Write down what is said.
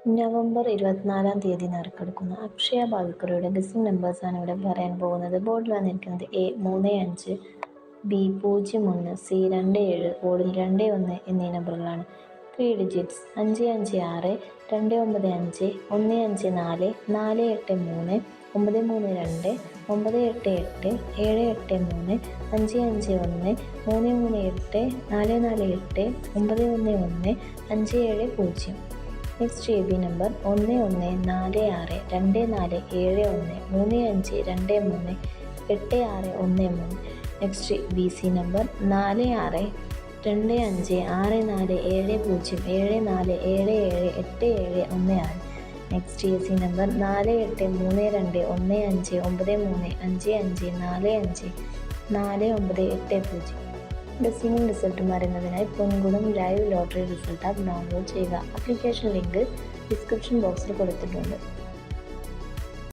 November 24-ാം തീയതി നറുക്കെടുക്കുന്ന Akshaya ഭാഗ്യക്കുറിയുടെ gushing നമ്പേഴ്സാണ് ഇവിടെ പറയാൻ പോകുന്നത്. ബോർഡിൽ വന്നിരിക്കുന്നത് A 35, B 01, C 27, ബോർഡിൽ 21 എന്നീ നമ്പറുകളാണ്. 3 digits 556, 295, 154, 483, 932, 988, 783, 551, 338, 448, 911, 570. Next AB number 114624713523 8613. Next BC number 462564747074778716. Next AC number 4832151555454980. ഗസിംഗും റിസൾട്ടും അറിയുന്നതിനായി Ponkulam live lottery result app download ചെയ്യുക. ആപ്ലിക്കേഷൻ ലിങ്ക് ഡിസ്ക്രിപ്ഷൻ ബോക്സിൽ കൊടുത്തിട്ടുണ്ട്.